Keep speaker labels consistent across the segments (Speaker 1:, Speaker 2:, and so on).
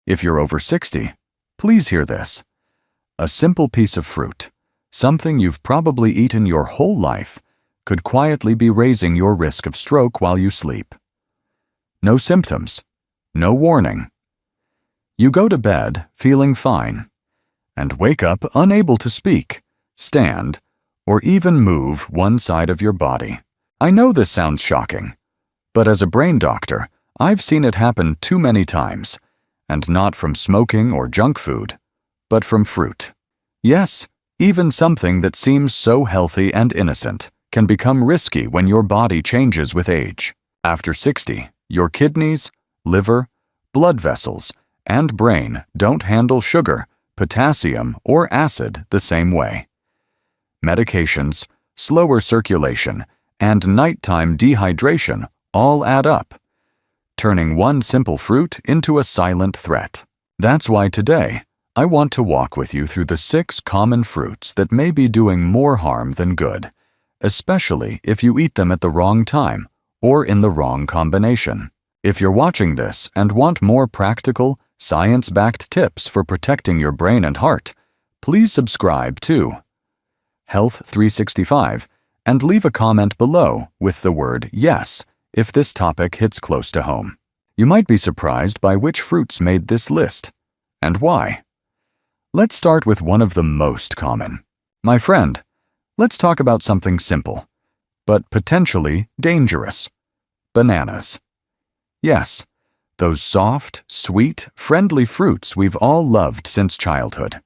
Speaker 1: If you're over 60, please hear this. A simple piece of fruit, something you've probably eaten your whole life, could quietly be raising your risk of stroke while you sleep. No symptoms, no warning. You go to bed feeling fine, and wake up unable to speak, stand, or even move one side of your body. I know this sounds shocking, but as a brain doctor, I've seen it happen too many times, and not from smoking or junk food, but from fruit. Yes, even something that seems so healthy and innocent can become risky when your body changes with age. After 60, your kidneys, liver, blood vessels, and brain don't handle sugar, potassium, or acid the same way. Medications, slower circulation, and nighttime dehydration all add up, turning one simple fruit into a silent threat. That's why today, I want to walk with you through the 6 common fruits that may be doing more harm than good, especially if you eat them at the wrong time or in the wrong combination. If you're watching this and want more practical, science-backed tips for protecting your brain and heart, please subscribe to Health 365 and leave a comment below with the word yes if this topic hits close to home. You might be surprised by which fruits made this list, and why. Let's start with one of the most common. My friend, let's talk about something simple, but potentially dangerous. Bananas. Yes, those soft, sweet, friendly fruits we've all loved since childhood.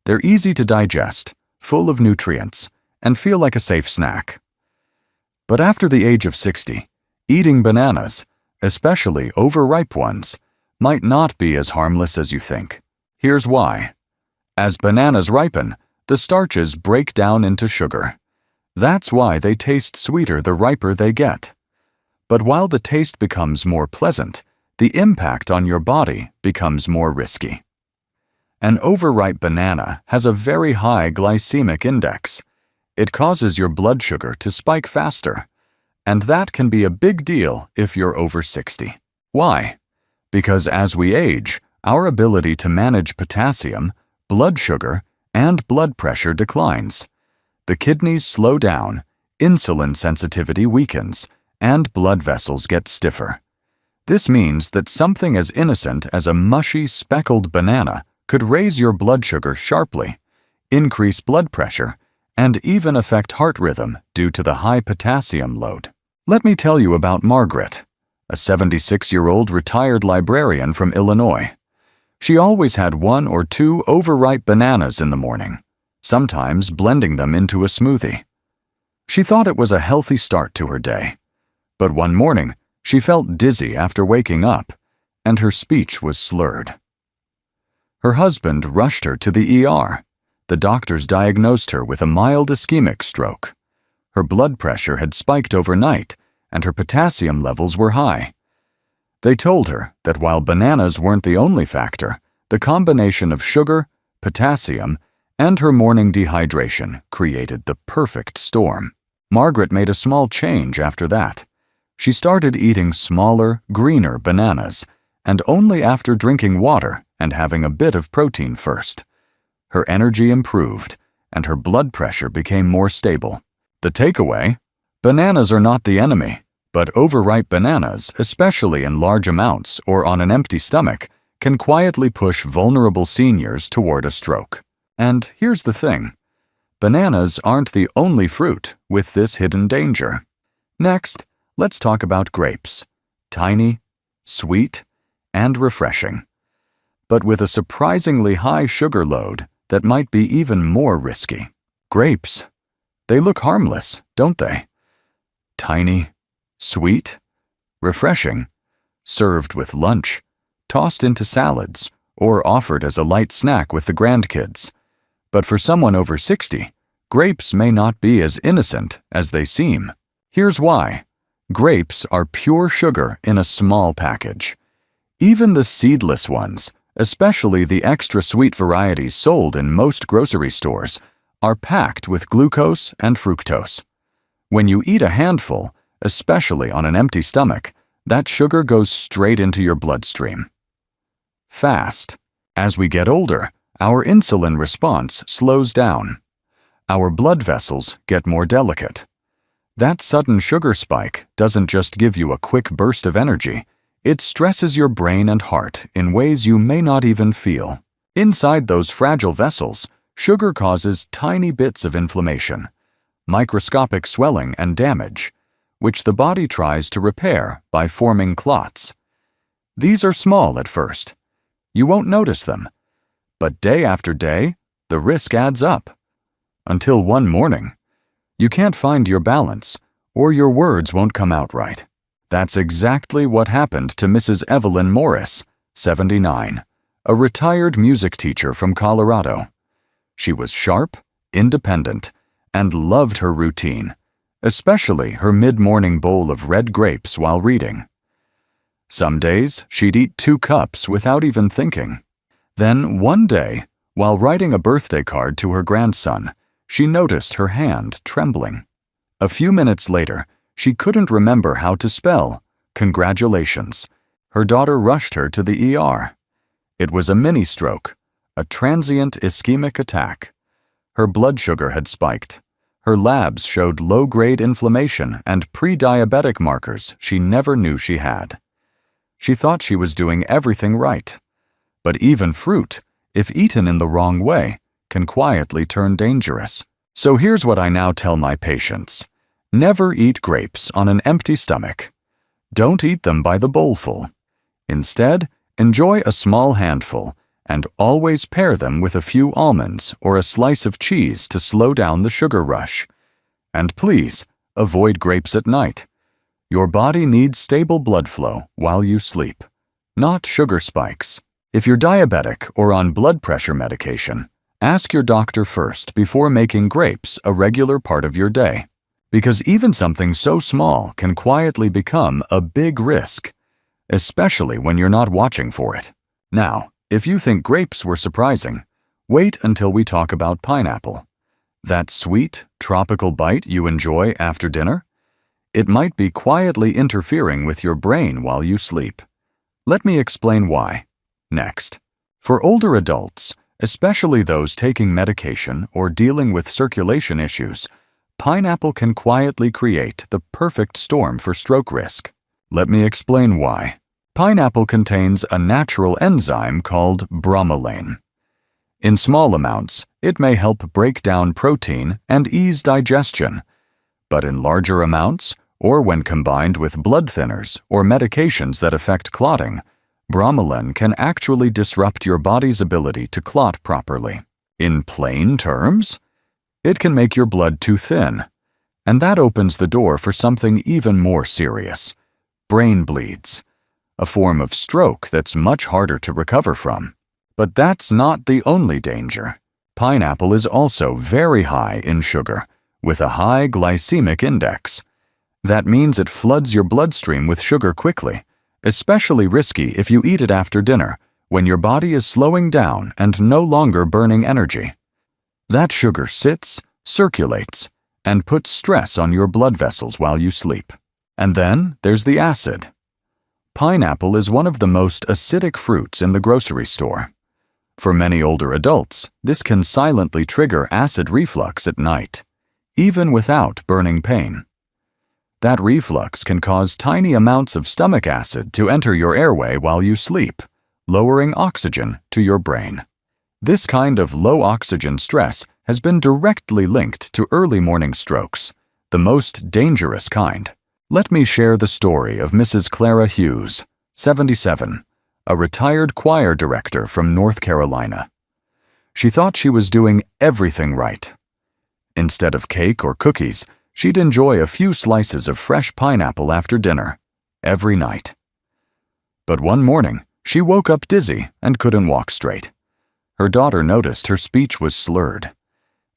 Speaker 1: They're easy to digest, full of nutrients, and feel like a safe snack. But after the age of 60, eating bananas, especially overripe ones, might not be as harmless as you think. Here's why. As bananas ripen, the starches break down into sugar. That's why they taste sweeter the riper they get. But while the taste becomes more pleasant, the impact on your body becomes more risky. An overripe banana has a very high glycemic index. It causes your blood sugar to spike faster, and that can be a big deal if you're over 60. Why? Because as we age, our ability to manage potassium, blood sugar, and blood pressure declines. The kidneys slow down, insulin sensitivity weakens, and blood vessels get stiffer. This means that something as innocent as a mushy, speckled banana could raise your blood sugar sharply, increase blood pressure, and even affect heart rhythm due to the high potassium load. Let me tell you about Margaret, a 76-year-old retired librarian from Illinois. She always had 1 or 2 overripe bananas in the morning, sometimes blending them into a smoothie. She thought it was a healthy start to her day. But one morning, she felt dizzy after waking up, and her speech was slurred. Her husband rushed her to the ER. The doctors diagnosed her with a mild ischemic stroke. Her blood pressure had spiked overnight, and her potassium levels were high. They told her that while bananas weren't the only factor, the combination of sugar, potassium, and her morning dehydration created the perfect storm. Margaret made a small change after that. She started eating smaller, greener bananas, and only after drinking water and having a bit of protein first. Her energy improved, and her blood pressure became more stable. The takeaway? Bananas are not the enemy, but overripe bananas, especially in large amounts or on an empty stomach, can quietly push vulnerable seniors toward a stroke. And here's the thing. Bananas aren't the only fruit with this hidden danger. Next, let's talk about grapes. Tiny, sweet, and refreshing. But with a surprisingly high sugar load that might be even more risky. Grapes. They look harmless, don't they? Tiny, sweet, refreshing, served with lunch, tossed into salads, or offered as a light snack with the grandkids. But for someone over 60, grapes may not be as innocent as they seem. Here's why. Grapes are pure sugar in a small package. Even the seedless ones, especially the extra sweet varieties sold in most grocery stores, are packed with glucose and fructose. When you eat a handful, especially on an empty stomach, that sugar goes straight into your bloodstream. fast. As we get older, our insulin response slows down. Our blood vessels get more delicate. That sudden sugar spike doesn't just give you a quick burst of energy, it stresses your brain and heart in ways you may not even feel. Inside those fragile vessels, sugar causes tiny bits of inflammation, microscopic swelling and damage, which the body tries to repair by forming clots. These are small at first. You won't notice them. But day after day, the risk adds up. Until one morning, you can't find your balance, or your words won't come out right. That's exactly what happened to Mrs. Evelyn Morris, 79, a retired music teacher from Colorado. She was sharp, independent, and loved her routine, especially her mid-morning bowl of red grapes while reading. Some days, she'd eat 2 cups without even thinking. Then, one day, while writing a birthday card to her grandson, she noticed her hand trembling. A few minutes later, she couldn't remember how to spell "congratulations." Her daughter rushed her to the ER. It was a mini-stroke, a transient ischemic attack. Her blood sugar had spiked. Her labs showed low-grade inflammation and pre-diabetic markers she never knew she had. She thought she was doing everything right. But even fruit, if eaten in the wrong way, can quietly turn dangerous. So here's what I now tell my patients. Never eat grapes on an empty stomach. Don't eat them by the bowlful. Instead, enjoy a small handful and always pair them with a few almonds or a slice of cheese to slow down the sugar rush. And please, avoid grapes at night. Your body needs stable blood flow while you sleep, not sugar spikes. If you're diabetic or on blood pressure medication, ask your doctor first before making grapes a regular part of your day. Because even something so small can quietly become a big risk, especially when you're not watching for it. Now, if you think grapes were surprising, wait until we talk about pineapple. That sweet, tropical bite you enjoy after dinner? It might be quietly interfering with your brain while you sleep. Let me explain why. Next. For older adults, especially those taking medication or dealing with circulation issues, pineapple can quietly create the perfect storm for stroke risk. Let me explain why. Pineapple contains a natural enzyme called bromelain. In small amounts, it may help break down protein and ease digestion. But in larger amounts, or when combined with blood thinners or medications that affect clotting, bromelain can actually disrupt your body's ability to clot properly. In plain terms, it can make your blood too thin, and that opens the door for something even more serious: brain bleeds, a form of stroke that's much harder to recover from. But that's not the only danger. Pineapple is also very high in sugar, with a high glycemic index. That means it floods your bloodstream with sugar quickly, especially risky if you eat it after dinner, when your body is slowing down and no longer burning energy. That sugar sits, circulates, and puts stress on your blood vessels while you sleep. And then there's the acid. Pineapple is one of the most acidic fruits in the grocery store. For many older adults, this can silently trigger acid reflux at night, even without burning pain. That reflux can cause tiny amounts of stomach acid to enter your airway while you sleep, lowering oxygen to your brain. This kind of low oxygen stress has been directly linked to early morning strokes, the most dangerous kind. Let me share the story of Mrs. Clara Hughes, 77, a retired choir director from North Carolina. She thought she was doing everything right. Instead of cake or cookies, she'd enjoy a few slices of fresh pineapple after dinner, every night. But one morning, she woke up dizzy and couldn't walk straight. Her daughter noticed her speech was slurred.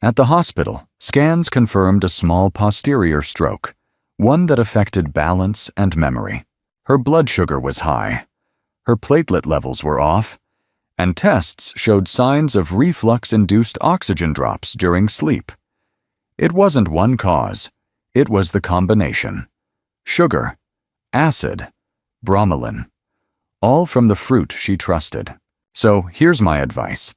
Speaker 1: At the hospital, scans confirmed a small posterior stroke, one that affected balance and memory. Her blood sugar was high, her platelet levels were off, and tests showed signs of reflux-induced oxygen drops during sleep. It wasn't one cause, it was the combination: sugar, acid, bromelain, all from the fruit she trusted. So here's my advice.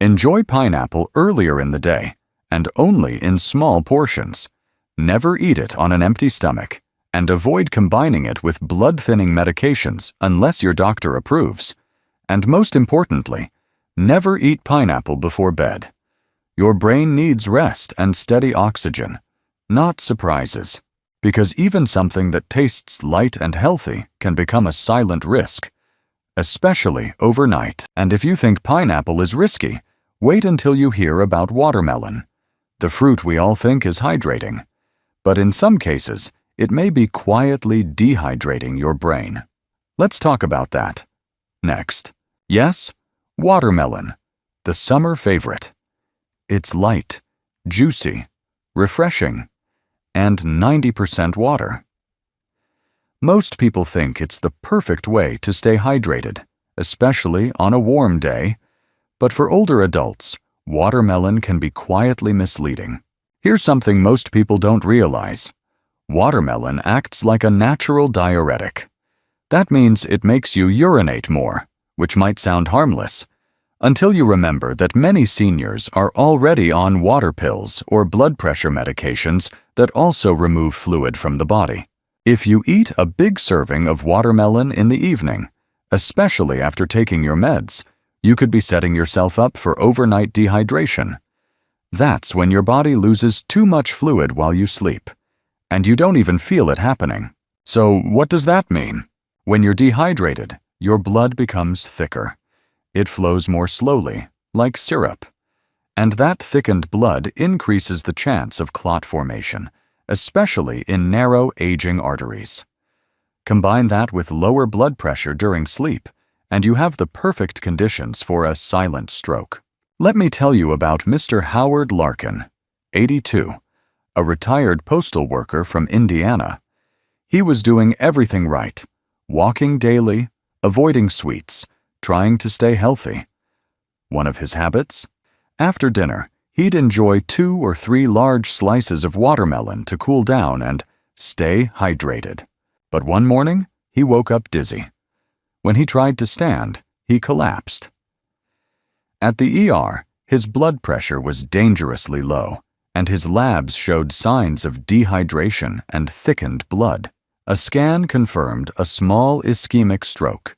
Speaker 1: Enjoy pineapple earlier in the day, and only in small portions. Never eat it on an empty stomach, and avoid combining it with blood-thinning medications unless your doctor approves. And most importantly, never eat pineapple before bed. Your brain needs rest and steady oxygen, not surprises. Because even something that tastes light and healthy can become a silent risk, especially overnight. And if you think pineapple is risky, wait until you hear about watermelon, the fruit we all think is hydrating. But in some cases, it may be quietly dehydrating your brain. Let's talk about that. Next. Yes, watermelon, the summer favorite. It's light, juicy, refreshing, and 90% water. Most people think it's the perfect way to stay hydrated, especially on a warm day, but for older adults, watermelon can be quietly misleading. Here's something most people don't realize. Watermelon acts like a natural diuretic. That means it makes you urinate more, which might sound harmless, until you remember that many seniors are already on water pills or blood pressure medications that also remove fluid from the body. If you eat a big serving of watermelon in the evening, especially after taking your meds, you could be setting yourself up for overnight dehydration. That's when your body loses too much fluid while you sleep, and you don't even feel it happening. So what does that mean? When you're dehydrated, your blood becomes thicker. It flows more slowly, like syrup. And that thickened blood increases the chance of clot formation, especially in narrow, aging arteries. Combine that with lower blood pressure during sleep, and you have the perfect conditions for a silent stroke. Let me tell you about Mr. Howard Larkin, 82, a retired postal worker from Indiana. He was doing everything right, walking daily, avoiding sweets, trying to stay healthy. One of his habits? After dinner, he'd enjoy 2 or 3 large slices of watermelon to cool down and stay hydrated. But one morning, he woke up dizzy. When he tried to stand, he collapsed. At the ER, his blood pressure was dangerously low, and his labs showed signs of dehydration and thickened blood. A scan confirmed a small ischemic stroke,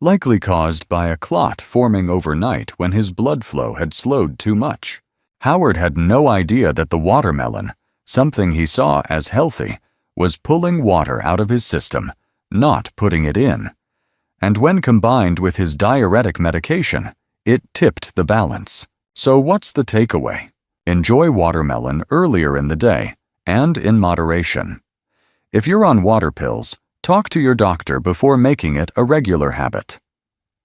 Speaker 1: likely caused by a clot forming overnight when his blood flow had slowed too much. Howard had no idea that the watermelon, something he saw as healthy, was pulling water out of his system, not putting it in. And when combined with his diuretic medication, it tipped the balance. So what's the takeaway? Enjoy watermelon earlier in the day and in moderation. If you're on water pills, talk to your doctor before making it a regular habit.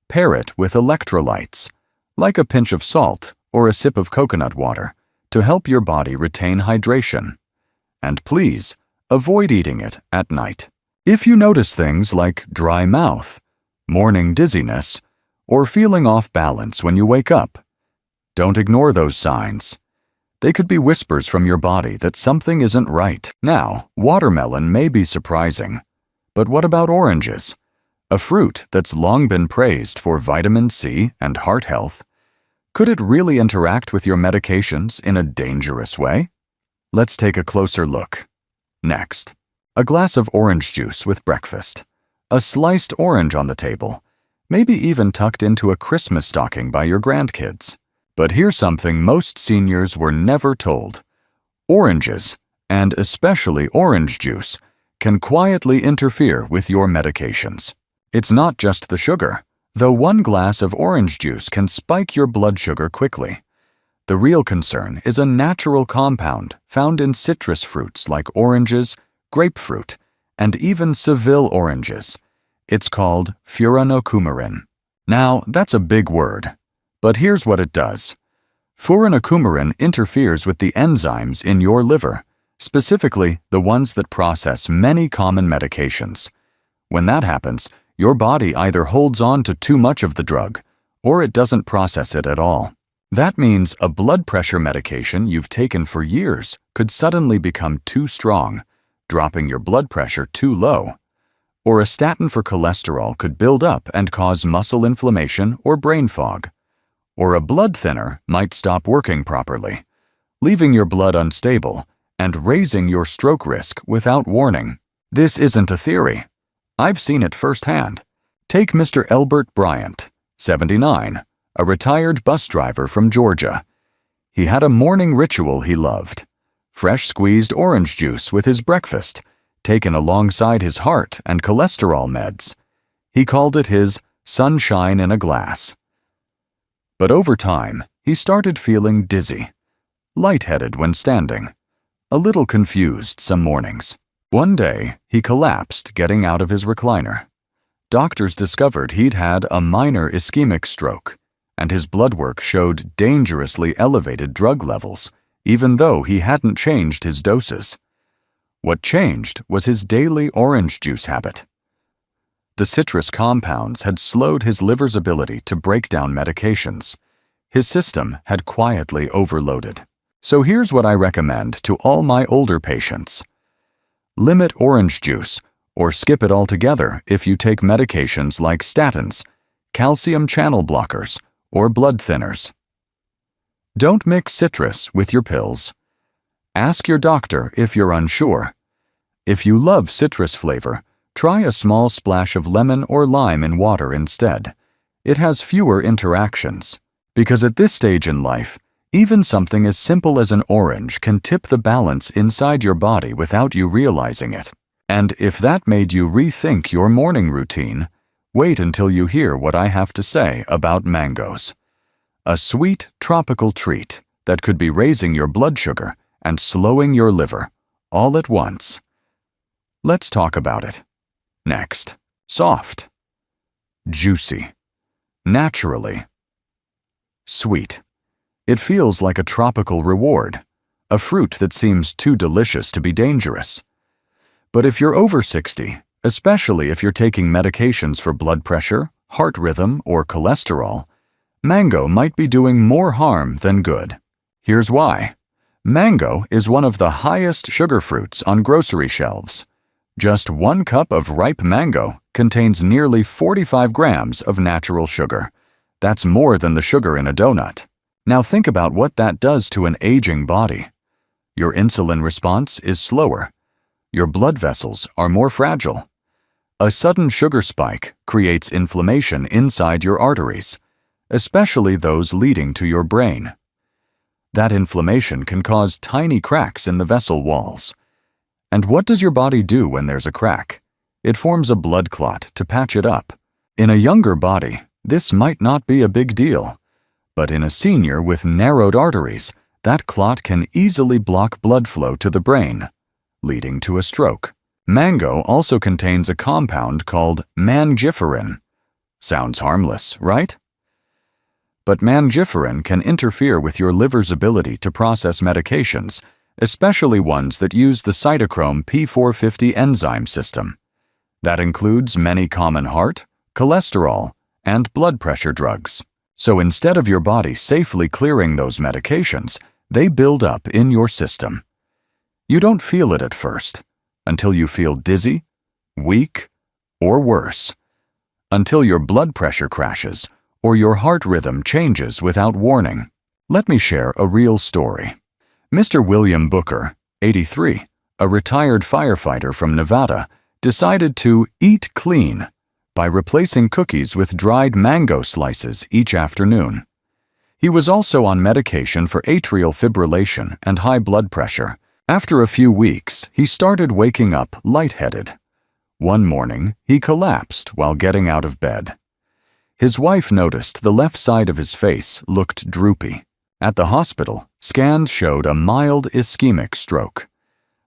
Speaker 1: Pair it with electrolytes, like a pinch of salt or a sip of coconut water, to help your body retain hydration. And please, avoid eating it at night. If you notice things like dry mouth, morning dizziness, or feeling off balance when you wake up, don't ignore those signs. They could be whispers from your body that something isn't right. Now, watermelon may be surprising. But what about oranges? A fruit that's long been praised for vitamin C and heart health. Could it really interact with your medications in a dangerous way? Let's take a closer look. Next, a glass of orange juice with breakfast. A sliced orange on the table, maybe even tucked into a Christmas stocking by your grandkids. But here's something most seniors were never told. Oranges, and especially orange juice, can quietly interfere with your medications. It's not just the sugar, though one glass of orange juice can spike your blood sugar quickly. The real concern is a natural compound found in citrus fruits like oranges, grapefruit, and even Seville oranges. It's called furanocoumarin. Now, that's a big word, but here's what it does. Furanocoumarin interferes with the enzymes in your liver, specifically the ones that process many common medications. When that happens, your body either holds on to too much of the drug, or it doesn't process it at all. That means a blood pressure medication you've taken for years could suddenly become too strong, dropping your blood pressure too low. or a statin for cholesterol could build up and cause muscle inflammation or brain fog. Or a blood thinner might stop working properly, leaving your blood unstable and raising your stroke risk without warning. This isn't a theory. I've seen it firsthand. Take Mr. Elbert Bryant, 79, a retired bus driver from Georgia. He had a morning ritual he loved: fresh squeezed orange juice with his breakfast, taken alongside his heart and cholesterol meds. He called it his sunshine in a glass. But over time, he started feeling dizzy, lightheaded when standing, a little confused some mornings. One day, he collapsed getting out of his recliner. Doctors discovered he'd had a minor ischemic stroke, and his blood work showed dangerously elevated drug levels, even though he hadn't changed his doses. What changed was his daily orange juice habit. The citrus compounds had slowed his liver's ability to break down medications. His system had quietly overloaded. So here's what I recommend to all my older patients. Limit orange juice, or skip it altogether if you take medications like statins, calcium channel blockers, or blood thinners. Don't mix citrus with your pills. Ask your doctor if you're unsure. If you love citrus flavor, try a small splash of lemon or lime in water instead. It has fewer interactions. Because at this stage in life, even something as simple as an orange can tip the balance inside your body without you realizing it. And if that made you rethink your morning routine, wait until you hear what I have to say about mangoes. A sweet, tropical treat that could be raising your blood sugar and slowing your liver, all at once. Let's talk about it. Next, soft, juicy, naturally sweet. It feels like a tropical reward, a fruit that seems too delicious to be dangerous. But if you're over 60, especially if you're taking medications for blood pressure, heart rhythm, or cholesterol, mango might be doing more harm than good. Here's why. Mango is one of the highest sugar fruits on grocery shelves. Just 1 cup of ripe mango contains nearly 45 grams of natural sugar. That's more than the sugar in a donut. Now think about what that does to an aging body. Your insulin response is slower. Your blood vessels are more fragile. A sudden sugar spike creates inflammation inside your arteries, especially those leading to your brain. That inflammation can cause tiny cracks in the vessel walls. And what does your body do when there's a crack? It forms a blood clot to patch it up. In a younger body, this might not be a big deal. But in a senior with narrowed arteries, that clot can easily block blood flow to the brain, leading to a stroke. Mango also contains a compound called mangiferin. Sounds harmless, right? But mangiferin can interfere with your liver's ability to process medications, especially ones that use the cytochrome P450 enzyme system. That includes many common heart, cholesterol, and blood pressure drugs. So instead of your body safely clearing those medications, they build up in your system. You don't feel it at first, until you feel dizzy, weak, or worse. Until your blood pressure crashes, or your heart rhythm changes without warning. Let me share a real story. Mr. William Booker, 83, a retired firefighter from Nevada, decided to eat clean by replacing cookies with dried mango slices each afternoon. He was also on medication for atrial fibrillation and high blood pressure. After a few weeks, he started waking up lightheaded. One morning, he collapsed while getting out of bed. His wife noticed the left side of his face looked droopy. At the hospital, scans showed a mild ischemic stroke.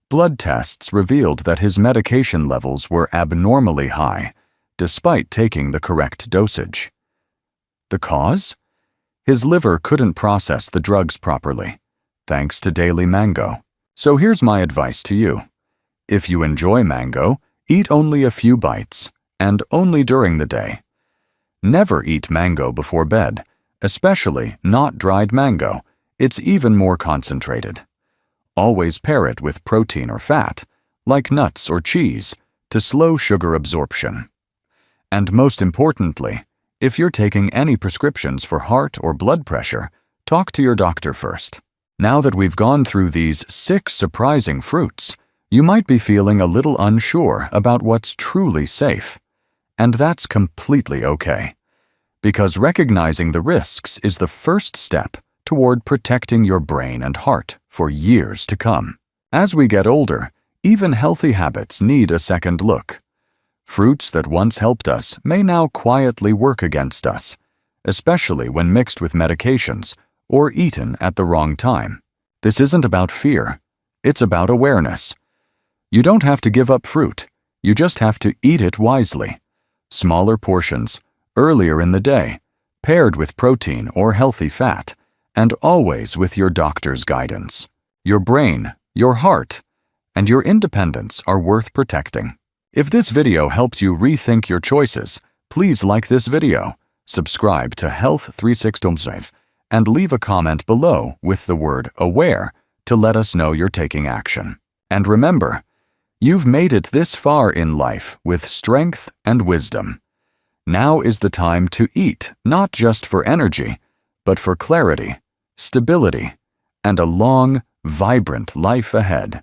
Speaker 1: Blood tests revealed that his medication levels were abnormally high, despite taking the correct dosage. The cause? His liver couldn't process the drugs properly, thanks to daily mango. So here's my advice to you. If you enjoy mango, eat only a few bites, and only during the day. Never eat mango before bed, especially not dried mango. It's even more concentrated. Always pair it with protein or fat, like nuts or cheese, to slow sugar absorption. And most importantly, if you're taking any prescriptions for heart or blood pressure, talk to your doctor first. Now that we've gone through these 6 surprising fruits, you might be feeling a little unsure about what's truly safe. And that's completely okay, because recognizing the risks is the first step toward protecting your brain and heart for years to come. As we get older, even healthy habits need a second look. Fruits that once helped us may now quietly work against us, especially when mixed with medications or eaten at the wrong time. This isn't about fear, it's about awareness. You don't have to give up fruit, you just have to eat it wisely. Smaller portions, earlier in the day, paired with protein or healthy fat, and always with your doctor's guidance. Your brain, your heart, and your independence are worth protecting. If this video helped you rethink your choices, please like this video, subscribe to Health 365, and leave a comment below with the word AWARE to let us know you're taking action. And remember, you've made it this far in life with strength and wisdom. Now is the time to eat, not just for energy, but for clarity, stability, and a long, vibrant life ahead.